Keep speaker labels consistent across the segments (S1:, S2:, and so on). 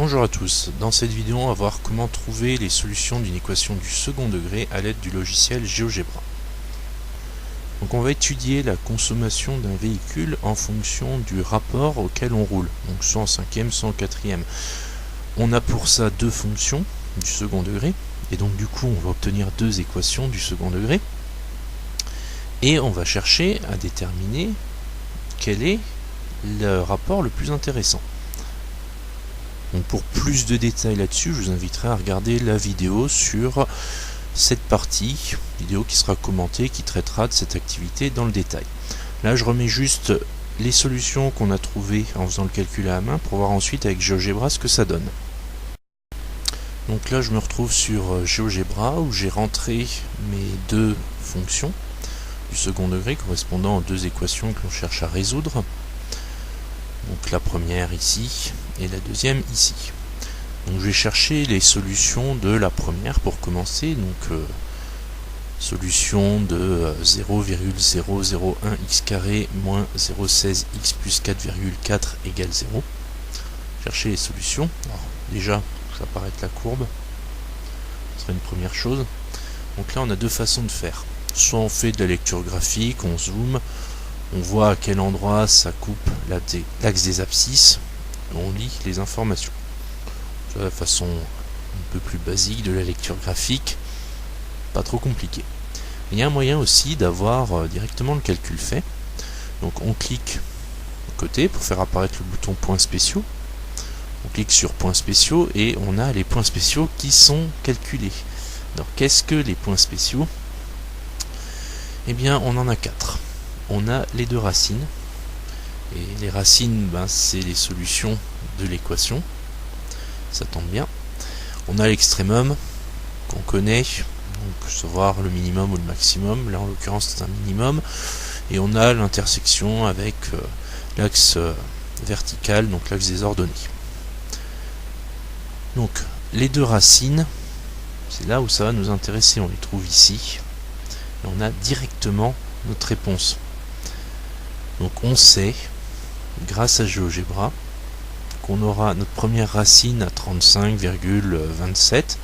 S1: Bonjour à tous, dans cette vidéo on va voir comment trouver les solutions d'une équation du second degré à l'aide du logiciel GeoGebra. Donc on va étudier la consommation d'un véhicule en fonction du rapport auquel on roule, donc soit en cinquième, soit en quatrième. On a pour ça deux fonctions du second degré, et donc du coup on va obtenir deux équations du second degré, et on va chercher à déterminer quel est le rapport le plus intéressant. Donc pour plus de détails là-dessus, je vous inviterai à regarder la vidéo sur cette partie, vidéo qui sera commentée, qui traitera de cette activité dans le détail. Là je remets juste les solutions qu'on a trouvées en faisant le calcul à la main pour voir ensuite avec GeoGebra ce que ça donne. Donc là je me retrouve sur GeoGebra où j'ai rentré mes deux fonctions du second degré correspondant aux deux équations que l'on cherche à résoudre. Donc la première ici et la deuxième ici. Donc je vais chercher les solutions de la première pour commencer. Donc solution de 0,001 x carré moins 0,16 x plus 4,4 égale 0. Chercher les solutions. Alors, déjà, je vais apparaître la courbe. Ce serait une première chose. Donc là on a deux façons de faire. Soit on fait de la lecture graphique, on zoome, on voit à quel endroit ça coupe l'axe des abscisses, on lit les informations. C'est la façon un peu plus basique de la lecture graphique, pas trop compliqué. Il y a un moyen aussi d'avoir directement le calcul fait. Donc on clique à côté pour faire apparaître le bouton points spéciaux. On clique sur points spéciaux et on a les points spéciaux qui sont calculés. Alors qu'est-ce que les points spéciaux? Eh bien on en a 4. On a les deux racines, et les racines c'est les solutions de l'équation, ça tombe bien. On a l'extrémum qu'on connaît, donc savoir le minimum ou le maximum, là en l'occurrence c'est un minimum, et on a l'intersection avec l'axe vertical, donc l'axe des ordonnées. Donc les deux racines, c'est là où ça va nous intéresser, on les trouve ici, et on a directement notre réponse. Donc on sait, grâce à GeoGebra, qu'on aura notre première racine à 35,27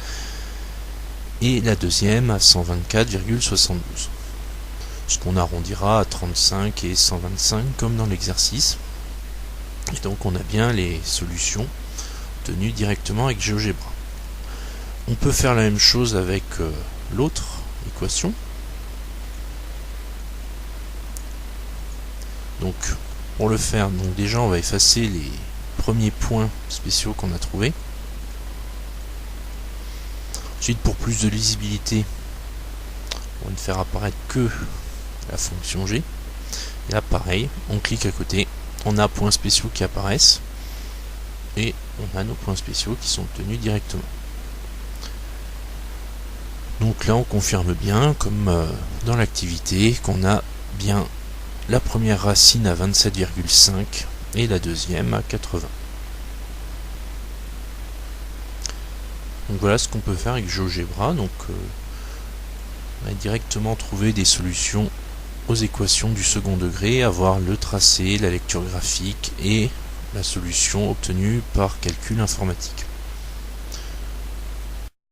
S1: et la deuxième à 124,72. Ce qu'on arrondira à 35 et 125 comme dans l'exercice. Et donc on a bien les solutions obtenues directement avec GeoGebra. On peut faire la même chose avec l'autre équation. Donc pour le faire, donc déjà on va effacer les premiers points spéciaux qu'on a trouvés. Ensuite pour plus de lisibilité, on va ne faire apparaître que la fonction g. Et là pareil, on clique à côté, on a points spéciaux qui apparaissent et on a nos points spéciaux qui sont obtenus directement. Donc là on confirme bien, comme dans l'activité, qu'on a bien la première racine à 27,5 et la deuxième à 80. Donc voilà ce qu'on peut faire avec GeoGebra. Donc on va directement trouver des solutions aux équations du second degré, avoir le tracé, la lecture graphique et la solution obtenue par calcul informatique.